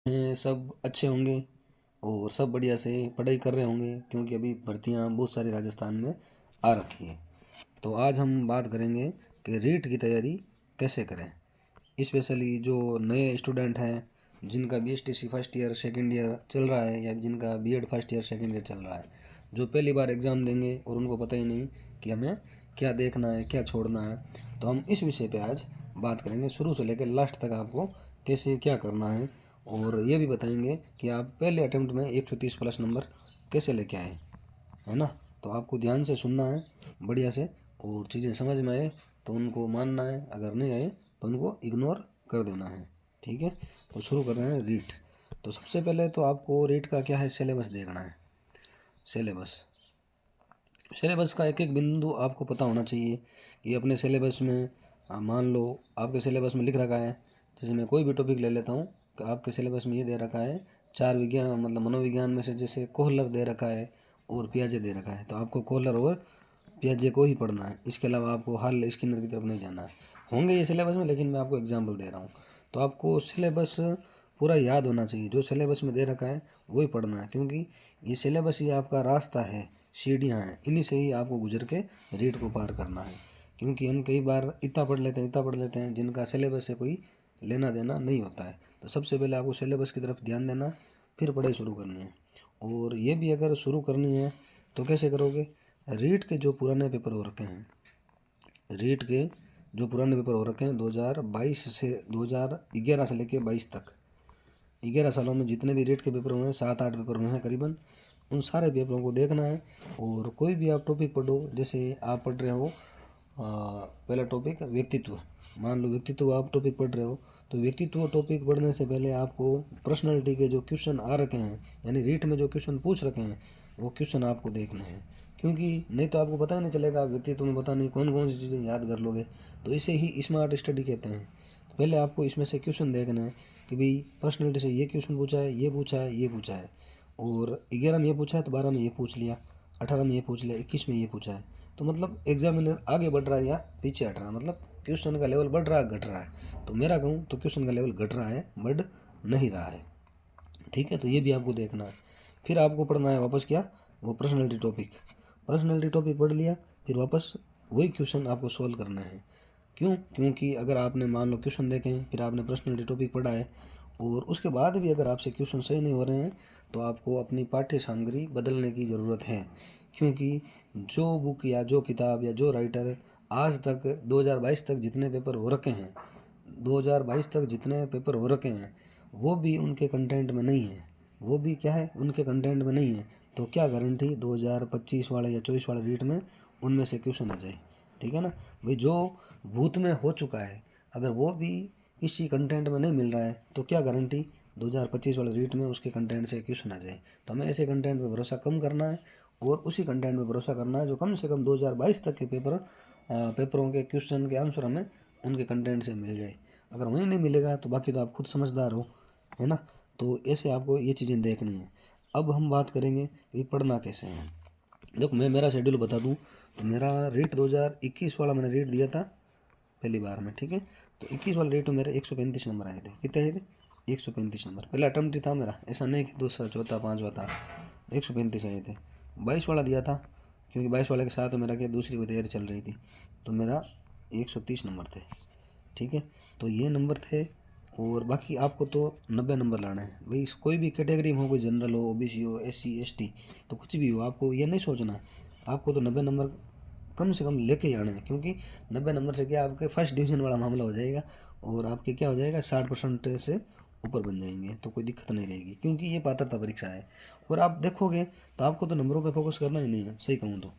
सब अच्छे होंगे और सब बढ़िया से पढ़ाई कर रहे होंगे, क्योंकि अभी भर्तियां बहुत सारी राजस्थान में आ रखी है। तो आज हम बात करेंगे कि रीट की तैयारी कैसे करें। स्पेशली जो नए स्टूडेंट हैं, जिनका BSTC first year second year चल रहा है, या जिनका BEd first year second year चल रहा है, जो पहली बार एग्ज़ाम देंगे और उनको पता ही नहीं कि हमें क्या देखना है, क्या छोड़ना है। तो हम इस विषय पे आज बात करेंगे, शुरू से लेकर लास्ट तक आपको कैसे क्या करना है, और ये भी बताएंगे कि आप पहले अटेम्प्ट में 130 प्लस नंबर कैसे लेके आए, है ना। तो आपको ध्यान से सुनना है बढ़िया से, और चीज़ें समझ में आए तो उनको मानना है, अगर नहीं आए तो उनको इग्नोर कर देना है, ठीक है। तो शुरू कर रहे हैं रीट। तो सबसे पहले तो आपको रीट का क्या है, सिलेबस देखना है। सिलेबस सिलेबस का एक एक बिंदु आपको पता होना चाहिए कि अपने सिलेबस में, मान लो आपके सिलेबस में लिख रखा है, जैसे मैं कोई भी टॉपिक ले लेता हूँ कि आपके सिलेबस में ये दे रखा है, चार विज्ञान मतलब मनोविज्ञान में से जैसे कोहलर दे रखा है और पियाजे दे रखा है, तो आपको कोहलर और पियाजे को ही पढ़ना है। इसके अलावा आपको हल स्किनर की तरफ नहीं जाना है। होंगे ये सिलेबस में, लेकिन मैं आपको एग्जाम्पल दे रहा हूँ। तो आपको सिलेबस पूरा याद होना चाहिए, जो सिलेबस में दे रखा है वही पढ़ना है, क्योंकि ये सिलेबस ही आपका रास्ता है, सीढ़ियाँ हैं, इन्हीं से ही आपको गुजर के रीट को पार करना है। क्योंकि हम कई बार इतना पढ़ लेते हैं जिनका सिलेबस से कोई लेना देना नहीं होता है। तो सबसे पहले आपको सिलेबस की तरफ ध्यान देना, फिर पढ़ाई शुरू करनी है। और ये भी अगर शुरू करनी है तो कैसे करोगे, रीट के जो पुराने पेपर हो रखे हैं, रीट के जो पुराने पेपर हो रखे हैं 2022 से 2011 से लेके 22 तक, 11 सालों में जितने भी रीट के पेपर हुए हैं, 7-8 पेपर हुए हैं करीबन, उन सारे पेपरों को देखना है। और कोई भी आप टॉपिक पढ़ो, जैसे आप पढ़ रहे हो पहला टॉपिक व्यक्तित्व, मान लो व्यक्तित्व आप टॉपिक पढ़ रहे हो, तो व्यक्तित्व टॉपिक पढ़ने से पहले आपको पर्सनैलिटी के जो क्वेश्चन आ रखे हैं, यानी रीट में जो क्वेश्चन पूछ रखे हैं, वो क्वेश्चन आपको देखने हैं। क्योंकि नहीं तो आपको पता ही नहीं चलेगा, व्यक्तित्व में पता नहीं कौन कौन सी चीज़ें याद कर लोगे। तो इसे ही स्मार्ट स्टडी कहते हैं। तो पहले आपको इसमें से क्वेश्चन देखना है कि भाई पर्सनैलिटी से ये क्वेश्चन पूछा है, ये पूछा है, ये पूछा है, और 11 में ये पूछा है तो 12 में ये पूछ लिया, 18 में ये पूछ लिया, 21 में ये पूछा है। तो मतलब एग्जामिनर आगे बढ़ रहा है या पीछे हट रहा है, मतलब क्वेश्चन का लेवल बढ़ रहा है घट रहा है। तो मेरा कहूँ तो क्वेश्चन का लेवल घट रहा है, बढ़ नहीं रहा है, ठीक है। तो ये भी आपको देखना है। फिर आपको पढ़ना है वापस क्या, वो पर्सनैलिटी टॉपिक। पर्सनैलिटी टॉपिक पढ़ लिया, फिर वापस वही क्वेश्चन आपको सोल्व करना है। क्यों, क्योंकि अगर आपने मान लो क्वेश्चन देखें, फिर आपने पर्सनैलिटी टॉपिक पढ़ा है, और उसके बाद भी अगर आपसे क्वेश्चन सही नहीं हो रहे हैं, तो आपको अपनी पाठ्य सामग्री बदलने की ज़रूरत है। क्योंकि जो बुक या जो किताब या जो राइटर आज तक 2022 तक जितने पेपर हो रखे हैं, 2022 तक जितने पेपर हो रखे हैं, वो भी उनके कंटेंट में नहीं है, वो भी क्या है, उनके कंटेंट में नहीं है। तो क्या गारंटी 2025 वाले या 24 वाले रीट में उनमें से क्वेश्चन आ जाए, ठीक है ना। भाई जो भूत में हो चुका है, अगर वो भी किसी कंटेंट में नहीं मिल रहा है, तो क्या गारंटी 2025 वाले रीट में उसके कंटेंट से क्वेश्चन आ जाए। तो हमें ऐसे कंटेंट पे भरोसा कम करना है, और उसी कंटेंट पे भरोसा करना है जो कम से कम 2022 तक के पेपरों के क्वेश्चन के आंसर हमें उनके कंटेंट से मिल जाए। अगर वहीं नहीं मिलेगा तो बाकी तो आप खुद समझदार हो, है ना। तो ऐसे आपको ये चीज़ें देखनी है। अब हम बात करेंगे कि पढ़ना कैसे है। देखो मैं मेरा शेड्यूल बता दूं, तो मेरा रीट 2021 वाला मैंने रीट दिया था पहली बार में, ठीक है। तो 21 वाले रीट में मेरे 135 नंबर आए थे। कितने आए थे, 135 नंबर। पहला अटैम्प्ट ही था मेरा, ऐसा नहीं कि दूसरा चौथा पाँचवा था, 135 आए थे। 22 वाला दिया था, क्योंकि 22 वाले के साथ मेरा क्या दूसरी की तैयारी चल रही थी, तो मेरा 130 नंबर थे, ठीक है। तो ये नंबर थे। और बाकी आपको तो 90 नंबर लाना है भाई, कोई भी कैटेगरी में हो, कोई जनरल हो, ओबीसी हो, एससी एसटी, तो कुछ भी हो, आपको ये नहीं सोचना है, आपको तो 90 नंबर कम से कम लेके ही आना है। क्योंकि 90 नंबर से क्या आपके फर्स्ट डिवीज़न वाला मामला हो जाएगा, और आपके क्या हो जाएगा 60% से ऊपर बन जाएंगे, तो कोई दिक्कत नहीं रहेगी, क्योंकि ये पात्रता परीक्षा है। और आप देखोगे तो आपको तो नंबरों पे फोकस करना ही नहीं है, सही कहूँ तो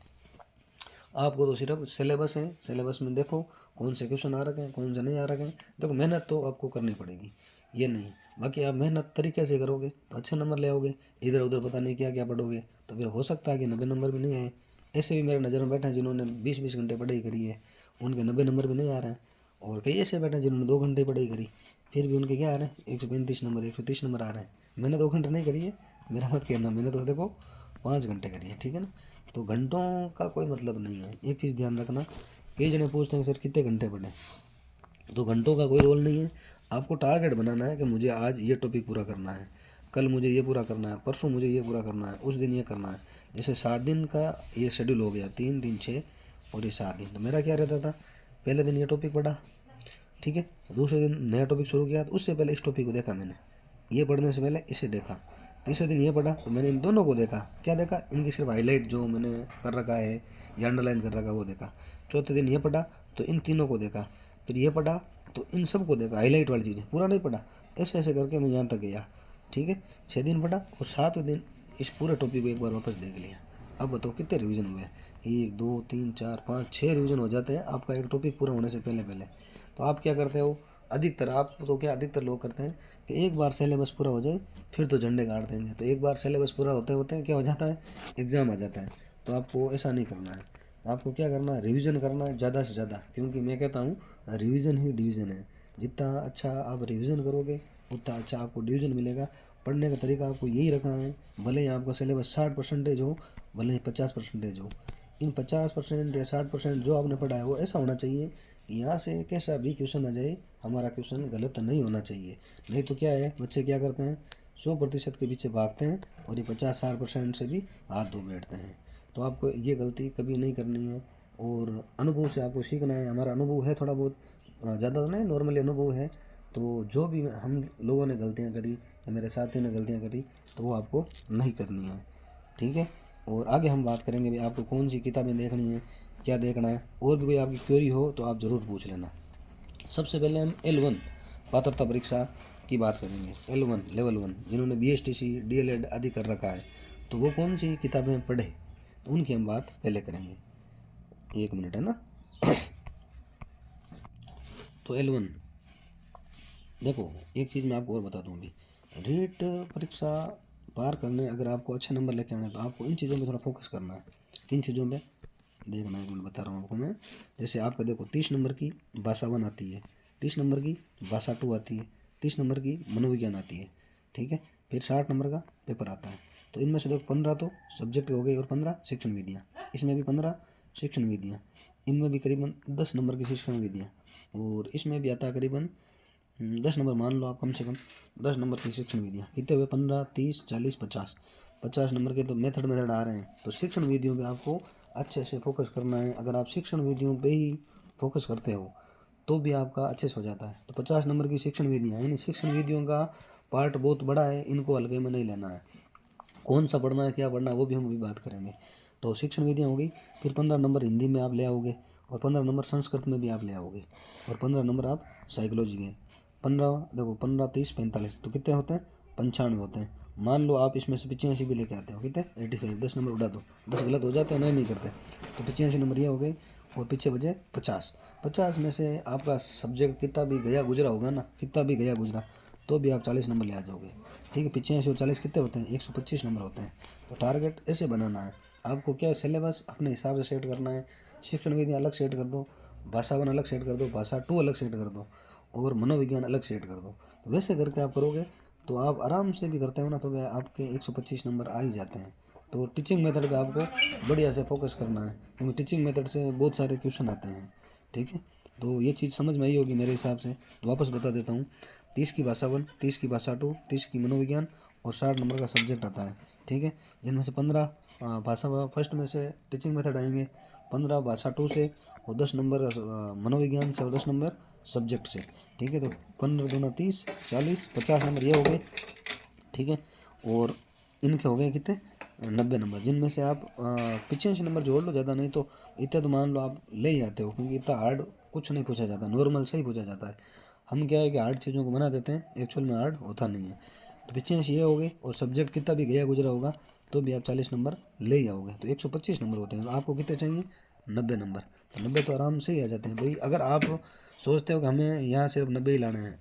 आपको तो सिर्फ सिलेबस है, सिलेबस में देखो कौन से क्वेश्चन आ रखे हैं, कौन से नहीं आ रखे हैं। देखो मेहनत तो आपको करनी पड़ेगी, ये नहीं, बाकी आप मेहनत तरीके से करोगे तो अच्छे नंबर ले आओगे। इधर उधर पता नहीं क्या क्या पढ़ोगे तो फिर हो सकता है कि 90 नंबर भी नहीं आए। ऐसे भी मेरे नज़र में बैठे हैं जिन्होंने 20-20 घंटे पढ़ाई करी है, उनके 90 नंबर भी नहीं आ रहे हैं। और कई ऐसे बैठे हैं जिन्होंने 2 घंटे पढ़ाई करी, फिर भी उनके क्या आ रहे हैं 135 नंबर, 130 नंबर आ रहे हैं। मैंने 2 घंटे नहीं करी है, मेरा मत कहना, मैंने तो देखो 5 घंटे करी है, ठीक है ना। तो घंटों का कोई मतलब नहीं है। एक चीज़ ध्यान रखना, कई जने पूछते हैं सर कितने घंटे पढ़े, तो घंटों का कोई रोल नहीं है। आपको टारगेट बनाना है कि मुझे आज ये टॉपिक पूरा करना है, कल मुझे ये पूरा करना है, परसों मुझे ये पूरा करना है, उस दिन ये करना है। जैसे 7 दिन का ये शेड्यूल हो गया, 3 दिन 6 और ये 7 दिन। तो मेरा क्या रहता था, पहले दिन ये टॉपिक पढ़ा, ठीक है, दूसरे दिन नया टॉपिक शुरू किया, तो उससे पहले इस टॉपिक को देखा मैंने, ये पढ़ने से पहले इसे देखा। तीसरे दिन ये पढ़ा तो मैंने इन दोनों को देखा, क्या देखा, इनकी सिर्फ हाईलाइट जो मैंने कर रखा है या अंडरलाइन कर रखा है वो देखा। चौथे दिन ये पढ़ा तो इन तीनों को देखा, फिर ये पढ़ा तो इन सब को देखा, हाईलाइट वाली चीज़ें, पूरा नहीं पढ़ा। ऐसे ऐसे करके मैं यहाँ तक गया, ठीक है। 6 दिन पढ़ा और 7वें दिन इस पूरे टॉपिक को एक बार वापस देख लिया। अब बताओ कितने रिवीजन हुए, 1 2 3 4 5 6 रिवीजन हो जाते हैं आपका एक टॉपिक पूरा होने से पहले पहले। तो आप क्या करते हो, अधिकतर आप तो क्या अधिकतर लोग करते हैं कि एक बार सिलेबस पूरा हो जाए फिर तो झंडे गाड़ देंगे। तो एक बार सिलेबस पूरा होते होते क्या हो जाता है, एग्ज़ाम आ जाता है। तो आपको ऐसा नहीं करना है, आपको क्या करना है, रिवीजन करना है ज़्यादा से ज़्यादा, क्योंकि मैं कहता हूँ रिवीजन ही डिवीज़न है। जितना अच्छा आप रिवीजन करोगे उतना अच्छा आपको डिवीज़न मिलेगा। पढ़ने का तरीका आपको यही रखना है, भले ही आपका सिलेबस 60% हो, भले ही 50% हो, इन 50% या 60% जो आपने पढ़ा है वो ऐसा होना चाहिए कि यहाँ से कैसा भी क्वेश्चन आ जाए हमारा क्वेश्चन गलत नहीं होना चाहिए। नहीं तो क्या है, बच्चे क्या करते हैं, 100% के पीछे भागते हैं और ये 50-60% से भी हाथ धो बैठते हैं। तो आपको ये गलती कभी नहीं करनी है और अनुभव से आपको सीखना है। हमारा अनुभव है थोड़ा बहुत, ज़्यादा तो नहीं, नॉर्मली अनुभव है। तो जो भी हम लोगों ने गलतियाँ करी या मेरे साथियों ने गलतियाँ करी तो वो आपको नहीं करनी है, ठीक है। और आगे हम बात करेंगे भी आपको कौन सी किताबें देखनी है, क्या देखना है, और भी कोई आपकी क्वेरी हो तो आप ज़रूर पूछ लेना। सबसे पहले हम L1 पात्रता परीक्षा की बात करेंगे। L1 लेवल 1 जिन्होंने BSTC DLED आदि कर रखा है तो वो कौन सी किताबें पढ़े, तो उनकी हम बात पहले करेंगे। 1 मिनट है ना। तो L1 देखो, एक चीज़ मैं आपको और बता दूँ अभी, रीट परीक्षा पार करने अगर आपको अच्छे नंबर लेके आने तो आपको इन चीज़ों में थोड़ा फोकस करना है। किन चीज़ों पे देखना है, एक मिनट बता रहा हूँ आपको मैं। जैसे आपका देखो 30 नंबर की भाषा 1 आती है, 30 नंबर की भाषा 2 आती है, 30 नंबर की मनोविज्ञान आती है, ठीक है। फिर 60 नंबर का पेपर आता है। तो इनमें से देखो 15 तो सब्जेक्ट हो गए और 15 शिक्षण विधियाँ, इसमें भी 15 शिक्षण विधियाँ, इनमें भी करीबन 10 नंबर की शिक्षण विधियाँ, और इसमें भी आता है करीबन 10 नंबर, मान लो आप कम से कम 10 नंबर की शिक्षण विधियाँ, कितने हुए, 15 30 40 50, 50 नंबर के तो मेथड आ रहे हैं। तो शिक्षण विधियों पे आपको अच्छे से फोकस करना है। अगर आप शिक्षण विधियों पे ही फोकस करते हो तो भी आपका अच्छे से हो जाता है। तो 50 नंबर की शिक्षण विधियाँ, यानी शिक्षण विधियों का पार्ट बहुत बड़ा है, इनको हल्के में नहीं लेना है। कौन सा पढ़ना है, क्या पढ़ना है, वो भी हम अभी बात करेंगे। तो शिक्षण विधियाँ हो गई, फिर 15 नंबर हिंदी में आप ले आओगे और 15 नंबर संस्कृत में भी आप ले आओगे और 15 नंबर आप साइकोलॉजी के। 15 देखो, 15 30 45 तो कितने होते हैं, 95 होते हैं। मान लो आप इसमें से 85 भी लेके आते हो, कितने 85, 10 नंबर उड़ा दो, 10 गलत हो जाते हैं, नहीं करते। तो 85 नंबर ये हो गए और पीछे बचे 50। 50 में से आपका सब्जेक्ट कितना भी गया गुजरा होगा ना, कितना भी गया गुजरा तो भी आप 40 नंबर ले आ जाओगे, ठीक है। 85 और 40 कितने होते हैं, 125 नंबर होते हैं। तो टारगेट ऐसे बनाना है आपको, क्या सिलेबस अपने हिसाब से सेट करना है। शिक्षण विधियाँ अलग सेट कर दो, भाषा 1 अलग सेट कर दो, भाषा 2 अलग सेट कर दो और मनोविज्ञान अलग सेट कर दो। तो वैसे करके आप करोगे तो आप आराम से भी करते हो ना, तो वह आपके 125 नंबर आ ही जाते हैं। तो टीचिंग मेथड पे आपको बढ़िया से फोकस करना है, क्योंकि टीचिंग मेथड से बहुत सारे क्वेश्चन आते हैं, ठीक है। तो ये चीज़ समझ में आई होगी मेरे हिसाब से। तो वापस बता देता हूँ, 30 की भाषा 1, 30 की भाषा 2, 30 की मनोविज्ञान और 60 नंबर का सब्जेक्ट आता है, ठीक है। जिनमें से 15 भाषा फर्स्ट में से टीचिंग मेथड आएंगे, 15 भाषा 2 से और 10 नंबर मनोविज्ञान से और 10 नंबर सब्जेक्ट से, ठीक है। तो 15 दूना 30 40 50 नंबर ये हो गए, ठीक है। और इनके हो गए कितने, 90 नंबर, जिनमें से आप 85 नंबर जोड़ लो, ज़्यादा नहीं तो इतना तो मान लो आप ले ही आते हो, क्योंकि इतना हार्ड कुछ नहीं पूछा जाता, नॉर्मल से ही पूछा जाता है। हम क्या है कि हार्ड चीज़ों को बना देते हैं, एक्चुअल में हार्ड होता नहीं है। तो 85 ये हो गए और सब्जेक्ट कितना भी गया गुजरा होगा तो भी आप 40 नंबर ले ही आओगे। तो 125 नंबर होते हैं, तो आपको कितने चाहिए, 90 नंबर। तो 90 तो आराम से ही आ जाते हैं भाई। अगर आप सोचते हो कि हमें यहाँ सिर्फ 90 ही लाने हैं,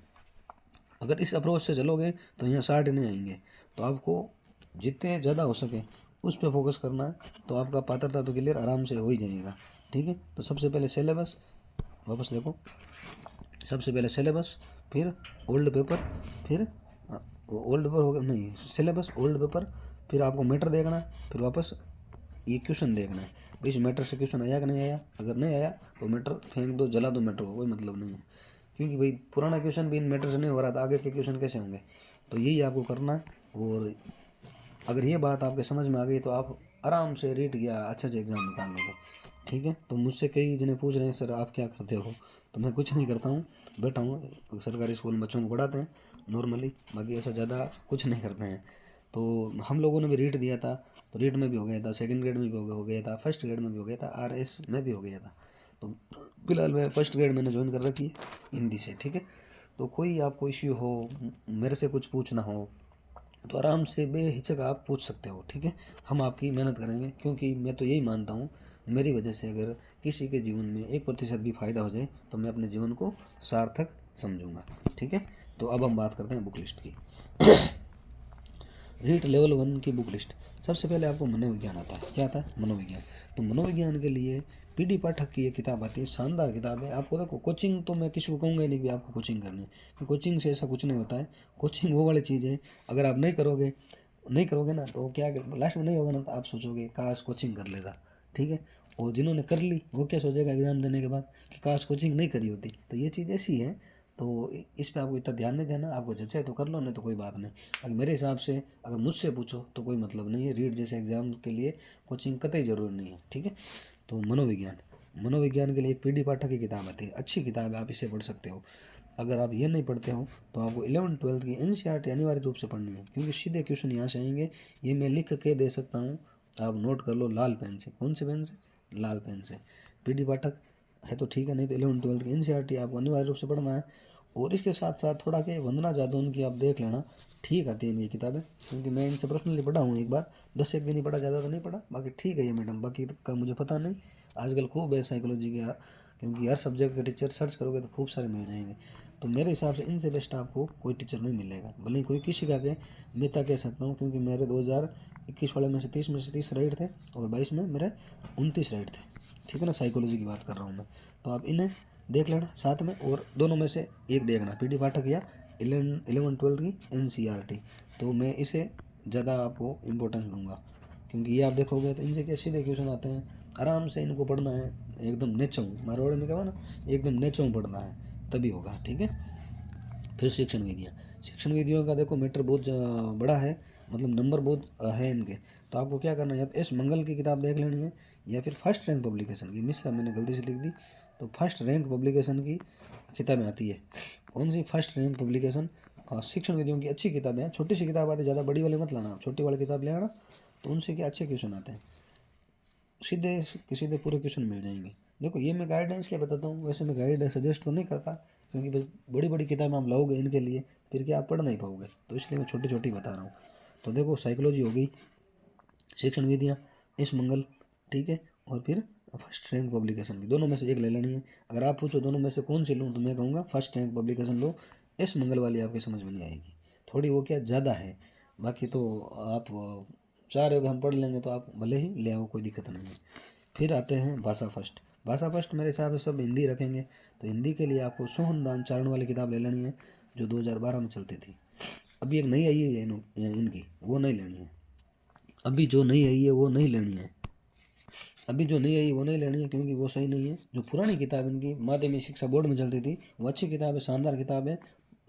अगर इस अप्रोच से चलोगे तो यहाँ 60 नहीं आएंगे। तो आपको जितने ज़्यादा हो सके उस पर फोकस करना है, तो आपका पात्रता तो क्लियर आराम से हो ही जाएगा, ठीक है। तो सबसे पहले सिलेबस, वापस देखो, सबसे पहले सिलेबस, फिर ओल्ड पेपर, फिर ओल्ड पेपर हो गया नहीं, सिलेबस ओल्ड पेपर, फिर आपको मैटर देखना है, फिर वापस ये क्वेश्चन देखना है भाई इस मैटर से क्वेश्चन आया कि नहीं आया। अगर नहीं आया तो मैटर फेंक दो, जला दो मैटर को, कोई मतलब नहीं है। क्योंकि भाई पुराना क्वेश्चन भी इन मैटर से नहीं हो रहा था, आगे के क्वेश्चन कैसे होंगे। तो यही आपको करना है। और अगर ये बात आपके समझ में आ गई तो आप आराम से रीट या अच्छे से एग्ज़ाम निकाल लोगे। ठीक है। तो मुझसे कई जने पूछ रहे हैं सर आप क्या करते हो, तो मैं कुछ नहीं करता हूँ, बैठा हूँ सरकारी स्कूल में बच्चों को पढ़ाते हैं नॉर्मली, बाकी ऐसा ज़्यादा कुछ नहीं करते हैं। तो हम लोगों ने भी रीट दिया था, तो रीट में भी हो गया था, सेकंड ग्रेड में भी हो गया था, फर्स्ट ग्रेड में भी हो गया था, आरएस में भी हो गया था। तो फिलहाल मैं फर्स्ट ग्रेड मैंने ज्वाइन कर रखी है हिंदी से। ठीक है। तो कोई आपको इश्यू हो, मेरे से कुछ पूछना हो, तो आराम से बेहिचक आप पूछ सकते हो। ठीक है। हम आपकी मेहनत करेंगे, क्योंकि मैं तो यही मानता हूँ मेरी वजह से अगर किसी के जीवन में 1% भी फ़ायदा हो जाए तो मैं अपने जीवन को सार्थक समझूंगा। ठीक है। तो अब हम बात करते हैं बुक लिस्ट की। रीट लेवल 1 की बुक लिस्ट। सबसे पहले आपको मनोविज्ञान आता है। क्या आता है? मनोविज्ञान। तो मनोविज्ञान के लिए पीडी पाठक की ये किताब आती है, शानदार किताब है। आपको देखो, कोचिंग तो मैं किसी को कहूँगा ही नहीं कि आपको कोचिंग करनी है, कि कोचिंग से ऐसा कुछ नहीं होता है। कोचिंग वो वाली चीज़ है, अगर आप नहीं करोगे ना तो क्या लास्ट में नहीं होगा ना, तो आप सोचोगे काश कोचिंग कर लेता। ठीक है। और जिन्होंने कर ली वो क्या सोचेगा एग्ज़ाम देने के बाद कि काश कोचिंग नहीं करी होती। तो ये चीज़ ऐसी है, तो इस पे आपको इतना ध्यान नहीं देना। आपको जचे तो कर लो, नहीं तो कोई बात नहीं। अगर मेरे हिसाब से अगर मुझसे पूछो तो कोई मतलब नहीं है, रीट जैसे एग्ज़ाम के लिए कोचिंग कतई ज़रूरी नहीं है। ठीक है। तो मनोविज्ञान के लिए एक पीडी पाठक की किताब आती है, अच्छी किताब है, आप इसे पढ़ सकते हो। अगर आप ये नहीं पढ़ते हो तो आपको 11th-12th की एनसीईआरटी अनिवार्य रूप से पढ़नी है, क्योंकि सीधे क्वेश्चन यहाँ से आएंगे। ये मैं लिख के दे सकता हूँ, आप नोट कर लो लाल पेन से। कौन से पेन से? लाल पेन से। पीडी पाठक है तो ठीक है, नहीं तो 11th-12th की एनसीईआरटी आपको अनिवार्य रूप से पढ़ना है। और इसके साथ साथ थोड़ा के वंदना जादौन की आप देख लेना, ठीक आती है ये किताबें, क्योंकि मैं इनसे पर्सनली पढ़ा हूँ एक बार, 10 एक दिन ही पढ़ा, ज़्यादा तो नहीं पढ़ा। बाकी ठीक है ये मैडम, बाकी का मुझे पता नहीं। आजकल खूब है साइकोलॉजी के, क्योंकि हर सब्जेक्ट के टीचर सर्च करोगे तो खूब सारे मिल जाएंगे। तो मेरे हिसाब से इनसे बेस्ट आपको कोई टीचर नहीं मिलेगा, भले ही कोई किसी का के मैं तो कह सकता हूँ, क्योंकि मेरे 2021 वाले में से 30 राइट थे और 22 में मेरे 29 राइट थे। ठीक है ना, साइकोलॉजी की बात कर रहा हूँ मैं। तो आप इन्हें देख लेना साथ में, और दोनों में से एक देखना, पीडी पाठक या 11th-12th की एनसीईआरटी। तो मैं इसे ज़्यादा आपको इम्पोर्टेंस दूंगा, क्योंकि ये आप देखोगे तो इनसे क्या सीधे क्वेश्चन आते हैं, आराम से इनको पढ़ना है, एकदम नेचों मारवाड़ में कहा ना, एकदम नेचों पढ़ना है, तभी होगा। ठीक है। फिर शिक्षण विधियों का देखो मैटर बहुत बड़ा है, मतलब नंबर बहुत है इनके। तो आपको क्या करना है, या तो एस मंगल की किताब देख लेनी है, या फिर फर्स्ट रैंक पब्लिकेशन की, मिश्रा मैंने गलती से लिख दी, तो फर्स्ट रैंक पब्लिकेशन की किताबें आती है। कौन सी? First rank publication. शिक्षण विधियों की अच्छी किताबें हैं, छोटी सी किताब आती है, ज़्यादा बड़ी वाली मत लाना, छोटी वाली किताब ले आना, तो उनसे क्या अच्छे क्वेश्चन आते हैं, सीधे पूरे क्वेश्चन मिल जाएंगे। देखो ये मैं गाइड इसलिए बताता हूँ, वैसे मैं गाइड सजेस्ट तो नहीं करता, क्योंकि बस बड़ी बड़ी किताबें आप लाओगे इनके लिए फिर क्या आप पढ़ नहीं पाओगे, तो इसलिए मैं छोटी छोटी बता रहा हूँ। तो देखो साइकोलॉजी हो गई, शिक्षण विधियाँ, इस मंगल, ठीक है, और फिर फर्स्ट रैंक पब्लिकेशन की, दोनों में से एक ले लेनी है। अगर आप पूछो दोनों में से कौन सी लूँ, तो मैं कहूँगा फर्स्ट रैंक पब्लिकेशन लो, इस मंगल वाली आपकी समझ में नहीं आएगी, थोड़ी वो क्या ज़्यादा है। बाकी तो आप चाह रहे हो कि हम पढ़ लेंगे तो आप भले ही ले आओ, कोई दिक्कत नहीं है। फिर आते हैं भाषा फर्स्ट। भाषा फर्स्ट मेरे हिसाब से सब हिंदी रखेंगे, तो हिंदी के लिए आपको सोहनदान चारण वाली किताब ले लेनी है, जो 2012 में चलती थी। अभी एक नई आई है इनकी, वो नहीं लेनी है। अभी जो नई आई है वो नहीं लेनी है, क्योंकि वो सही नहीं है। जो पुरानी किताब इनकी माध्यमिक शिक्षा बोर्ड में चलती थी वो अच्छी किताब है, शानदार किताब है।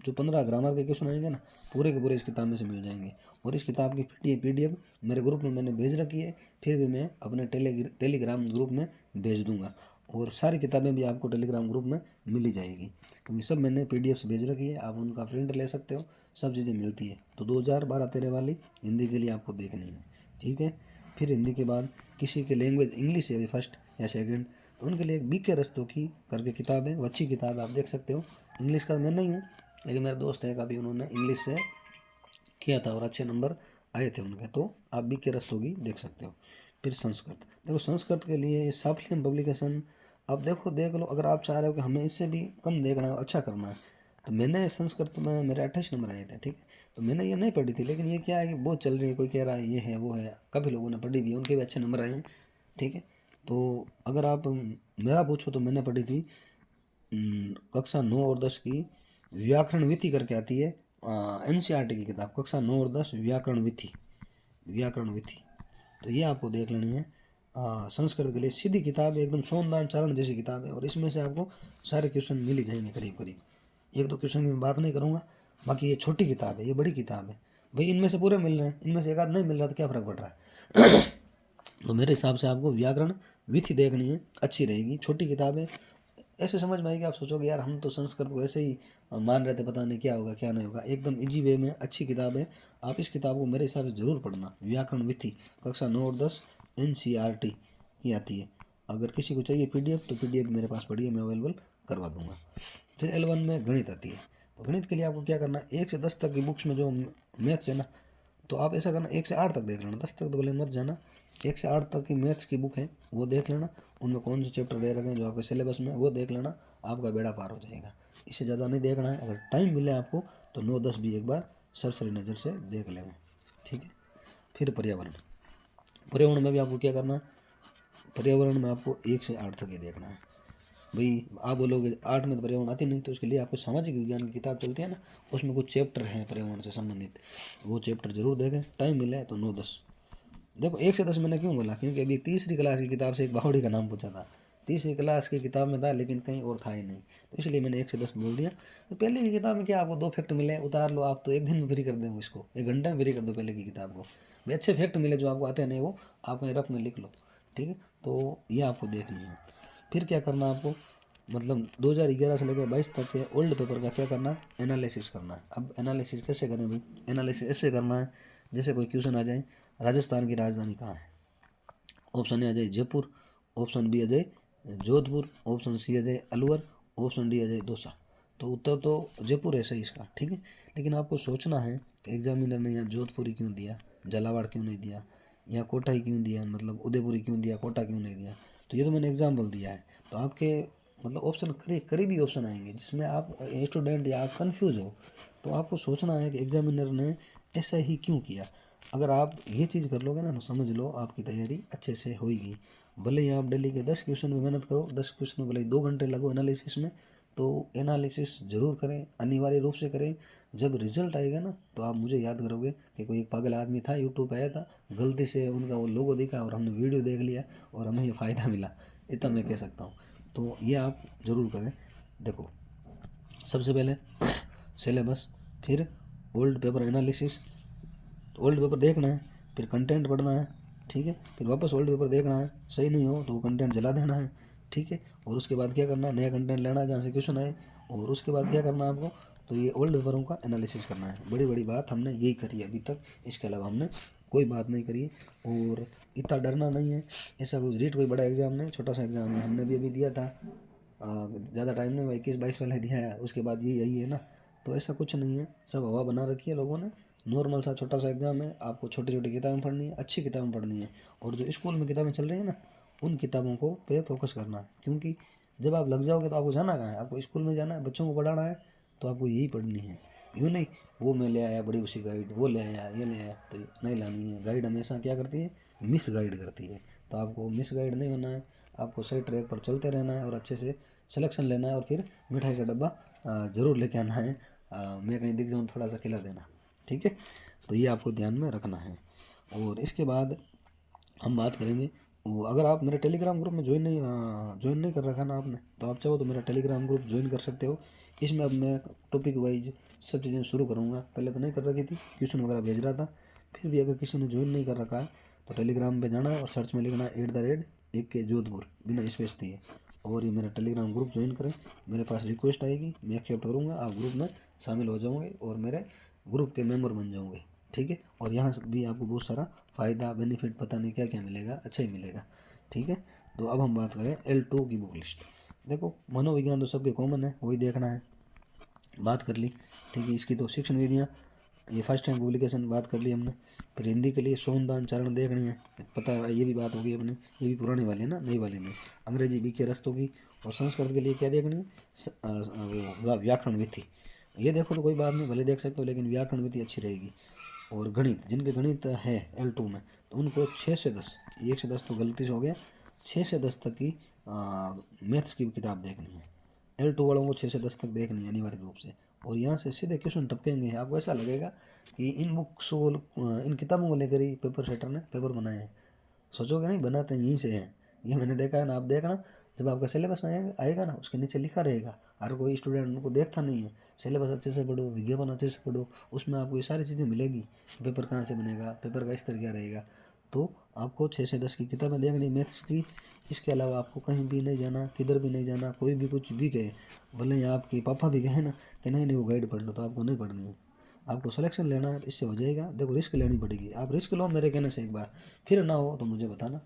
जो 15 ग्रामर के क्वेश्चन आएंगे ना, पूरे के पूरे इस किताब में से मिल जाएंगे। और इस किताब की पीडीएफ मेरे ग्रुप में मैंने भेज रखी है, फिर भी मैं अपने टेलीग्राम ग्रुप में भेज दूंगा, और सारी किताबें भी आपको टेलीग्राम ग्रुप में मिल ही जाएगी, क्योंकि सब मैंने पीडीएफ भेज रखी है, आप उनका प्रिंट ले सकते हो, सब चीज़ें मिलती है। तो 2012-13 वाली हिंदी के लिए आपको देखनी है। ठीक है। फिर हिंदी के बाद किसी के लैंग्वेज इंग्लिश है अभी फर्स्ट या सेकंड, तो उनके लिए एक बीके रस्तोगी करके किताब है, वो अच्छी किताब है, आप देख सकते हो। इंग्लिश का मैं नहीं हूँ, लेकिन मेरा दोस्त है, कभी उन्होंने इंग्लिश से किया था और अच्छे नंबर आए थे उनके, तो आप बीके रस्तोगी देख सकते हो। फिर संस्कृत, देखो संस्कृत के लिए साफल्यम पब्लिकेशन, आप देख लो। अगर आप चाह रहे हो कि हमें इससे भी कम देखना है, अच्छा करना है, तो मैंने संस्कृत में मेरे 28 नंबर आए थे। ठीक है। तो मैंने ये नहीं पढ़ी थी, लेकिन ये क्या है कि बहुत चल रही है, कोई कह रहा है ये है वो है, काफ़ी लोगों ने पढ़ी भी है, उनके भी अच्छे नंबर आए हैं। ठीक है। तो अगर आप मेरा पूछो तो मैंने पढ़ी थी कक्षा 9 और 10 की व्याकरण विधि करके आती है, एनसीईआरटी की किताब, कक्षा 9 और 10 व्याकरण विधि। तो ये आपको देख लेनी है। संस्कृत के लिए सीधी किताब है, एकदम सोमनाथ चारण जैसी किताब है, और इसमें से आपको सारे क्वेश्चन मिल ही जाएंगे करीब करीब। एक दो क्वेश्चन की मैं बात नहीं करूँगा, बाकी ये छोटी किताब है, ये बड़ी किताब है भाई, इनमें से पूरे मिल रहे हैं, इनमें से एक आध नहीं मिल रहा तो क्या फ़र्क पड़ रहा है। तो मेरे हिसाब से आपको व्याकरण विधि देखनी है, अच्छी रहेगी, छोटी किताब है, ऐसे समझ में आएगी। आप सोचोगे यार हम तो संस्कृत को ऐसे ही मान रहे थे, पता नहीं क्या होगा क्या नहीं होगा, एकदम इजी वे में अच्छी किताब है। आप इस किताब को मेरे हिसाब से ज़रूर पढ़ना, व्याकरण विधि कक्षा 9 और 10 NCERT की आती है। अगर किसी को चाहिए PDF तो PDF मेरे पास पड़ी है, मैं अवेलेबल करवा दूंगा। फिर L1 में गणित आती है। तो गणित के लिए आपको क्या करना है, 1 से 10 तक की बुक्स में जो मैथ्स है ना, तो आप ऐसा करना 1 से 8 तक देख लेना, 10 तक तो भले मत जाना। 1 से 8 तक की मैथ्स की बुक है वो देख लेना, उनमें कौन से चैप्टर दे रखे हैं जो आपके सिलेबस में, वो देख लेना, आपका बेड़ा पार हो जाएगा। इससे ज़्यादा नहीं देखना है। अगर टाइम मिले आपको तो 9-10 भी एक बार सरसरी नज़र से देख लेंगे, ठीक है। फिर पर्यावरण, पर्यावरण में भी आपको क्या करना है, पर्यावरण में आपको 1 से 8 तक ही देखना है। भाई आप बोलोगे 8 में तो पर्यावरण आती नहीं, तो इसके लिए आपको सामाजिक विज्ञान की किताब चलती है ना, उसमें कुछ चैप्टर हैं पर्यावरण से संबंधित, वो चैप्टर जरूर देखें। टाइम मिले तो 9-10 देखो। 1 से 10 मैंने क्यों बोला, क्योंकि अभी तीसरी क्लास की किताब से एक बावड़ी का नाम पूछा था, तीसरी क्लास की किताब में था लेकिन कहीं और था ही नहीं, तो इसलिए मैंने 1 से 10 बोल दिया। तो पहले की किताब में क्या आपको 2 फैक्ट मिले, उतार लो आप, तो एक दिन में फ्री कर दो इसको, 1 घंटे में फ्री कर दो पहले की किताब को। वे अच्छे फैक्ट मिले जो आपको आते नहीं, वो आप कहीं रफ में लिख लो, ठीक है। तो ये आपको देखनी है। फिर क्या करना आपको, मतलब 2011 से लेकर 22 तक के ओल्ड पेपर का क्या करना है, एनालिसिस करना है। अब एनालिसिस कैसे करें भाई, एनालिसिस ऐसे करना है जैसे कोई क्वेश्चन आ जाए, राजस्थान की राजधानी कहाँ है, ऑप्शन ए आ जाए जयपुर, ऑप्शन बी आ जाए जोधपुर, ऑप्शन सी आ जाए अलवर, ऑप्शन डी आ जाए दौसा। तो उत्तर तो जयपुर है सही इसका, ठीक है। लेकिन आपको सोचना है कि एग्जामिनर ने यहाँ जोधपुरी क्यों दिया, झालावाड़ क्यों नहीं दिया, यहाँ कोटा ही क्यों दिया, मतलब उदयपुरी क्यों दिया, कोटा क्यों नहीं दिया। तो ये तो मैंने एग्जाम्पल दिया है। तो आपके मतलब ऑप्शन करीबी ऑप्शन आएंगे जिसमें आप स्टूडेंट या आप कन्फ्यूज हो, तो आपको सोचना है कि एग्जामिनर ने ऐसा ही क्यों किया। अगर आप ये चीज़ कर लोगे ना तो समझ लो आपकी तैयारी अच्छे से होगी। भले ही आप डेली के 10 क्वेश्चन में मेहनत करो, 10 क्वेश्चन में भले ही 2 घंटे लगो एनालिसिस में, तो एनालिसिस ज़रूर करें, अनिवार्य रूप से करें। जब रिजल्ट आएगा ना तो आप मुझे याद करोगे कि कोई एक पागल आदमी था, यूट्यूब पे आया था, गलती से उनका वो लोगो देखा और हमने वीडियो देख लिया और हमें ये फ़ायदा मिला, इतना मैं कह सकता हूँ। तो ये आप ज़रूर करें। देखो सबसे पहले सिलेबस, फिर old paper analysis, old paper देखना है, फिर कंटेंट पढ़ना है, ठीक है। फिर वापस ओल्ड पेपर देखना है, सही नहीं हो तो वो कंटेंट जला देना है, ठीक है। और उसके बाद क्या करना है, नया कंटेंट लेना है जहाँ से क्वेश्चन आए, और उसके बाद क्या करना है आपको, तो ये ओल्ड पेपरों का एनालिसिस करना है। बड़ी बड़ी बात हमने यही करी है अभी तक, इसके अलावा हमने कोई बात नहीं करी है। और इतना डरना नहीं है, ऐसा कुछ रीट कोई बड़ा एग्जाम नहीं, छोटा सा एग्जाम है, हमने भी अभी दिया था, ज़्यादा टाइम नहीं हुआ, 21-22 वाला दिया है, उसके बाद ये यही है ना। तो ऐसा कुछ नहीं है, सब हवा बना रखी है लोगों ने। नॉर्मल सा छोटा सा एग्जाम है, आपको छोटी छोटी किताबें पढ़नी है, अच्छी किताबें पढ़नी है, और जो स्कूल में किताबें चल रही हैं ना उन किताबों को पे फोकस करना है। क्योंकि जब आप लग जाओगे तो आपको जाना कहाँ है, आपको स्कूल में जाना है, बच्चों को पढ़ाना है, तो आपको यही पढ़नी है। यूँ नहीं वो मैं ले आया बड़ी सी गाइड, वो ले आया ये ले आया, तो नहीं लानी है। गाइड हमेशा क्या करती है, मिस गाइड करती है। तो आपको मिस गाइड नहीं होना है, आपको सही ट्रैक पर चलते रहना है और अच्छे से सिलेक्शन लेना है। और फिर मिठाई का डब्बा ज़रूर लेके आना है, मैं कहीं दिख जाऊँ थोड़ा सा खिला देना, ठीक है। तो ये आपको ध्यान में रखना है। और इसके बाद हम बात करेंगे, वो अगर आप मेरे टेलीग्राम ग्रुप में ज्वाइन नहीं कर रखा ना आपने, तो आप चाहो तो मेरा टेलीग्राम ग्रुप ज्वाइन कर सकते हो। इसमें अब मैं टॉपिक वाइज सब चीज़ें शुरू करूँगा, पहले तो नहीं कर रखी थी, क्वेश्चन वगैरह भेज रहा था। फिर भी अगर किसी ने ज्वाइन नहीं कर रखा है तो टेलीग्राम पे जाना है और सर्च में लिखना है @AK जोधपुर बिना स्पेस दिए, और ये मेरा टेलीग्राम ग्रुप ज्वाइन करें। मेरे पास रिक्वेस्ट आएगी, मैं एक्सेप्ट करूँगा, आप ग्रुप में शामिल हो जाओगे और मेरे ग्रुप के मेंबर बन जाओगे, ठीक है। और यहाँ से भी आपको बहुत सारा फ़ायदा बेनिफिट पता नहीं क्या क्या मिलेगा, अच्छा ही मिलेगा, ठीक है। तो अब हम बात करें L2 की बुक लिस्ट। देखो मनोविज्ञान तो सबके कॉमन है, वही देखना है, बात कर ली, ठीक है। इसकी तो शिक्षण विधियाँ, ये फर्स्ट टाइम पब्लिकेशन बात कर ली हमने। फिर हिंदी के लिए सोमदान चारण देखनी है, पता है ये भी बात होगी अपने, ये भी पुरानी वाली है ना, नई वाली में। अंग्रेजी BK रस्तों की। और संस्कृत के लिए क्या देखनी है, वो व्याकरण विधि। ये देखो तो कोई बात नहीं, भले देख सकते हो, लेकिन व्याकरण विधि अच्छी रहेगी। और गणित, जिनके गणित है L2 में, तो उनको 6 से 10, 1 से 10 तो गलती से हो गया, 6 से 10 तक की मैथ्स की किताब देखनी है। L2 वालों को 6 से 10 तक देखनी है अनिवार्य रूप से। और यहाँ से सीधे क्वेश्चन टपकेंगे, आपको ऐसा लगेगा कि इन बुक्स को, इन किताबों को लेकर ही पेपर सेटर ने पेपर बनाए हैं। सोचोगे नहीं बनाते हैं यहीं से हैं, ये मैंने देखा है ना। आप देखना जब आपका सिलेबस आएगा ना, उसके नीचे लिखा रहेगा हर कोई स्टूडेंट उनको देखता नहीं है। सिलेबस अच्छे से पढ़ो, विज्ञापन अच्छे से पढ़ो, उसमें आपको ये सारी चीज़ें मिलेगी। पेपर कहाँ से बनेगा, पेपर का स्तर क्या रहेगा। तो आपको 6 से 10 की किताबें देखनी मैथ्स की। इसके अलावा आपको कहीं भी नहीं जाना, किधर भी नहीं जाना। कोई भी कुछ भी कहे, भले ही आपके पापा भी कहे ना कि नहीं नहीं वो गाइड पढ़ लो, तो आपको नहीं पढ़नी है। आपको सिलेक्शन लेना है, इससे हो जाएगा। देखो रिस्क लेनी पड़ेगी, आप रिस्क लो मेरे कहने से एक बार, फिर ना हो तो मुझे बताना।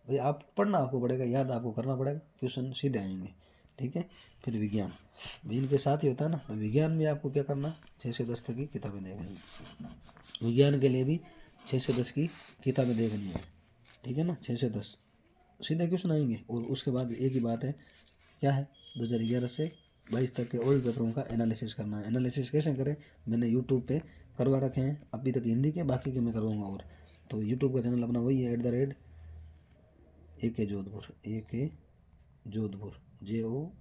भाई आप पढ़ना आपको पड़ेगा, याद आपको करना पड़ेगा, क्वेश्चन सीधे आएंगे। ठीक है। फिर विज्ञान भी इनके साथ ही होता है ना, तो विज्ञान में आपको क्या करना, 6 से 10 तक की किताबें देखनी। विज्ञान के लिए भी 6 से 10 की किताबें देखनी है। ठीक है ना, 6 से 10 सीधे क्वेश्चन आएंगे। और उसके बाद एक ही बात है, क्या है, 2011 से 22 तक के ओल्ड पेपरों का एनालिसिस करना है। एनालिसिस कैसे करें, मैंने यूट्यूब पे करवा रखे हैं अभी तक हिंदी के, बाकी के मैं करवाऊँगा। और तो यूट्यूब का चैनल अपना वही है @AK Jodhpur, AK Jodhpur, JODHPUR।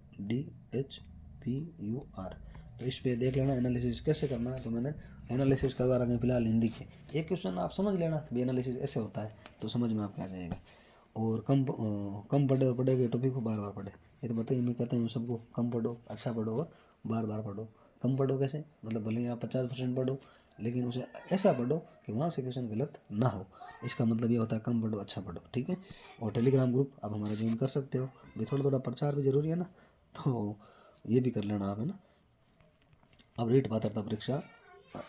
तो इस पे देख लेना एनालिसिस कैसे करना है। तो मैंने एनालिसिस करवा रखे हैं फिलहाल हिंदी के। एक क्वेश्चन आप समझ लेना कि एनालिसिस ऐसे होता है, तो समझ में आपको आ जाएगा। और कम पढ़े और पढ़े गए टॉपिक को बार बार पढ़े। ये तो बताइए, मैं कहता हूँ सबको कम पढ़ो, अच्छा पढ़ो और बार बार पढ़ो। कम पढ़ो कैसे, मतलब भले ही आप 50% पढ़ो, लेकिन उसे ऐसा पढ़ो कि वहाँ से क्वेश्चन गलत ना हो। इसका मतलब ये होता है कम पढ़ो अच्छा पढ़ो। ठीक है। और टेलीग्राम ग्रुप आप हमारा ज्वाइन कर सकते हो। भी थोड़ा थोड़ा प्रचार भी जरूरी है ना, तो ये भी कर लेना आप, है ना। अब रीट पात्रता परीक्षा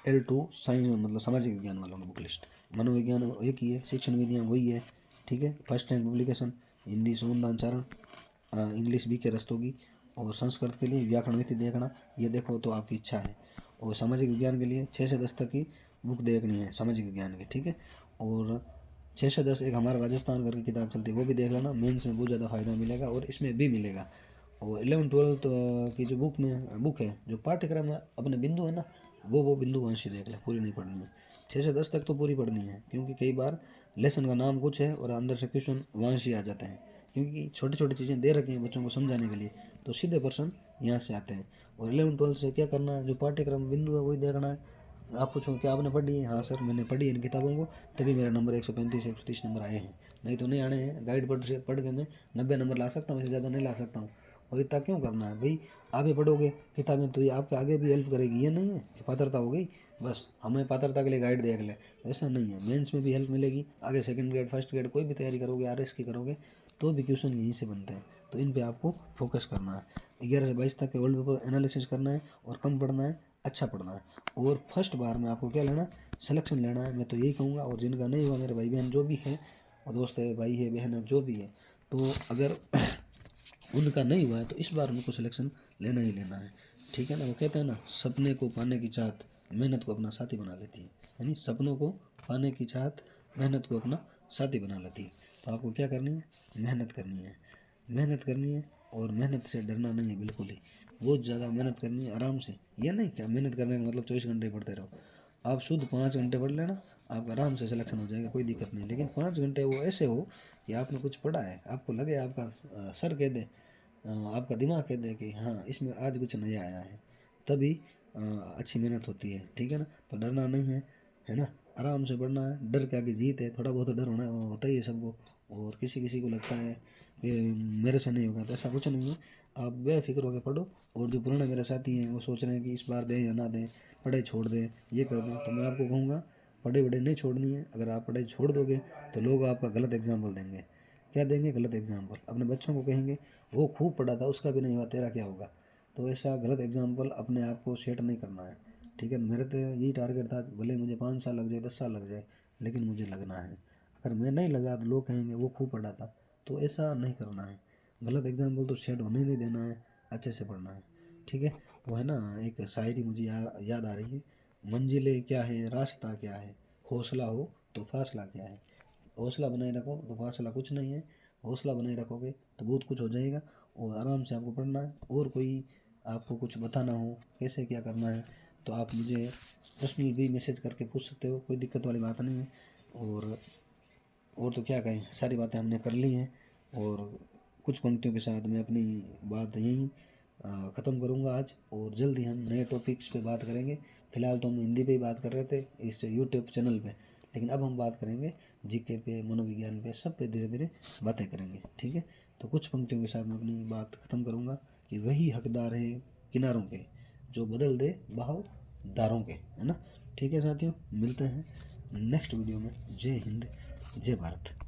L2 साइंस मतलब सामाजिक विज्ञान वालों की बुक लिस्ट। मनोविज्ञान एक ही है, शिक्षण विधियाँ वही है। ठीक है। First rank publication, Hindi Sugandhacharan, English BK Rastogi. और संस्कृत के लिए व्याकरण विधि देखना, ये देखो तो आपकी इच्छा है। और सामाजिक विज्ञान के लिए 6 से 10 तक की बुक देखनी है सामाजिक विज्ञान की। ठीक है। और 6 से 10 एक हमारा राजस्थान करके किताब चलती है, वो भी देख लेना। मेंस में बहुत ज़्यादा फायदा मिलेगा और इसमें भी मिलेगा। और 11th-12th की जो बुक है, जो पाठ्यक्रम है अपने बिंदु है ना, वो बिंदु वंशी देख ले, पूरी नहीं पढ़नी है। 6 से 10 तक तो पूरी पढ़नी है, क्योंकि कई बार लेसन का नाम कुछ है और अंदर से क्वेश्चन वंशी आ जाते हैं। क्योंकि छोटी छोटी चीज़ें दे रखी हैं बच्चों को समझाने के लिए, तो सीधे प्रश्न यहाँ से आते हैं। और 11th-12th से क्या करना है, जो पाठ्यक्रम बिंदु है वही देखना है। आप पूछो क्या आपने पढ़ी है, हाँ सर मैंने पढ़ी है इन किताबों को, तभी मेरा नंबर 135-130 नंबर आए हैं, नहीं तो नहीं आने हैं। गाइड पढ़ के मैं 90 नंबर ला सकता हूँ, इससे ज़्यादा नहीं ला सकता हूँ। और इतना क्यों करना है भाई, आप ही पढ़ोगे किताबें तो ये आपके आगे भी हेल्प करेगी। ये नहीं है कि पात्रता हो गई बस हमें पात्रता के लिए गाइड देख ले, ऐसा नहीं है। मेंस में भी हेल्प मिलेगी, आगे सेकंड ग्रेड फर्स्ट ग्रेड कोई भी तैयारी करोगे, RS की करोगे, तो भी क्वेश्चन यहीं से बनते हैं। तो इन पे आपको फोकस करना है। 11 से 22 तक के ओल्ड पेपर एनालिसिस करना है, और कम पढ़ना है, अच्छा पढ़ना है। और फर्स्ट बार में आपको क्या लेना है, सिलेक्शन लेना है, मैं तो यही कहूँगा। और जिनका नहीं हुआ, मेरे भाई बहन जो भी है, और दोस्त है, भाई है, बहन है, जो भी है, तो अगर उनका नहीं हुआ है तो इस बार उनको सिलेक्शन लेना ही लेना है। ठीक है ना। वो कहते हैं ना, सपने को पाने की चाहत मेहनत को अपना साथी बना लेती है। यानी सपनों को पाने की चाहत मेहनत को अपना साथी बना लेती है। तो आपको क्या करनी है, मेहनत करनी है, मेहनत करनी है। और मेहनत से डरना नहीं है बिल्कुल ही, बहुत ज़्यादा मेहनत करनी है आराम से। ये नहीं क्या मेहनत करने का मतलब 24 घंटे पढ़ते रहो। आप शुद्ध 5 घंटे पढ़ लेना, आप आराम से सिलेक्शन हो जाएगा, कोई दिक्कत नहीं। लेकिन 5 घंटे वो ऐसे हो कि आपने कुछ पढ़ा है, आपको लगे, आपका सर कह दे, आपका दिमाग कह दे कि हाँ इसमें आज कुछ नया आया है, तभी अच्छी मेहनत होती है। ठीक है ना। तो डरना नहीं है ना, आराम से पढ़ना है। डर के आगे जीत है, थोड़ा बहुत डर होता ही है सबको। और किसी किसी को लगता है कि मेरे से नहीं होगा, तो ऐसा कुछ नहीं है। आप बेफिक्र होकर पढ़ो। और जो पुराने मेरे साथी हैं वो सोच रहे हैं कि इस बार दें या ना दें, पढ़ाई छोड़ दें, ये कर दें, तो मैं आपको कहूँगा पढ़ाई वढ़ाई नहीं छोड़नी है। अगर आप पढ़ाई छोड़ दोगे तो लोग आपका गलत एग्जाम्पल देंगे। क्या देंगे, गलत एग्जाम्पल। अपने बच्चों को कहेंगे वो खूब पढ़ा था, उसका भी नहीं हुआ, तेरा क्या होगा। तो ऐसा गलत एग्जाम्पल अपने आप को सेट नहीं करना है। ठीक है। मेरे तो यही टारगेट था, भले मुझे 5 साल लग जाए, 10 साल लग जाए, लेकिन मुझे लगना है। अगर मैं नहीं लगा तो लोग कहेंगे वो खूब पढ़ा था, तो ऐसा नहीं करना है। गलत एग्जाम्पल तो सेट होने नहीं देना है, अच्छे से पढ़ना है। ठीक है। वो है ना, एक शायरी मुझे याद आ रही है, मंजिलें क्या है रास्ता क्या है, हौसला हो तो फासला क्या है। हौसला बनाए रखो तो फासला कुछ नहीं है, हौसला बनाए रखोगे तो बहुत कुछ हो जाएगा। और आराम से आपको पढ़ना है। और कोई आपको कुछ बताना हो कैसे क्या करना है, तो आप मुझे पर्सनल भी मैसेज करके पूछ सकते हो, कोई दिक्कत वाली बात नहीं है। और तो क्या कहें, सारी बातें हमने कर ली हैं। और कुछ पंक्तियों के साथ मैं अपनी बात यहीं ख़त्म करूँगा आज। और जल्द ही हम नए टॉपिक्स पे बात करेंगे। फिलहाल तो हम हिंदी पे ही बात कर रहे थे इस यूट्यूब चैनल पे, लेकिन अब हम बात करेंगे GK पे, मनोविज्ञान पे, सब पे धीरे धीरे बातें करेंगे। ठीक है। तो कुछ पंक्तियों के साथ मैं अपनी बात ख़त्म करूँगा। कि वही हकदार हैं किनारों के जो बदल दे बहावदारों के, है ना। ठीक है साथियों, मिलते हैं नेक्स्ट वीडियो में। जय हिंद, जय भारत।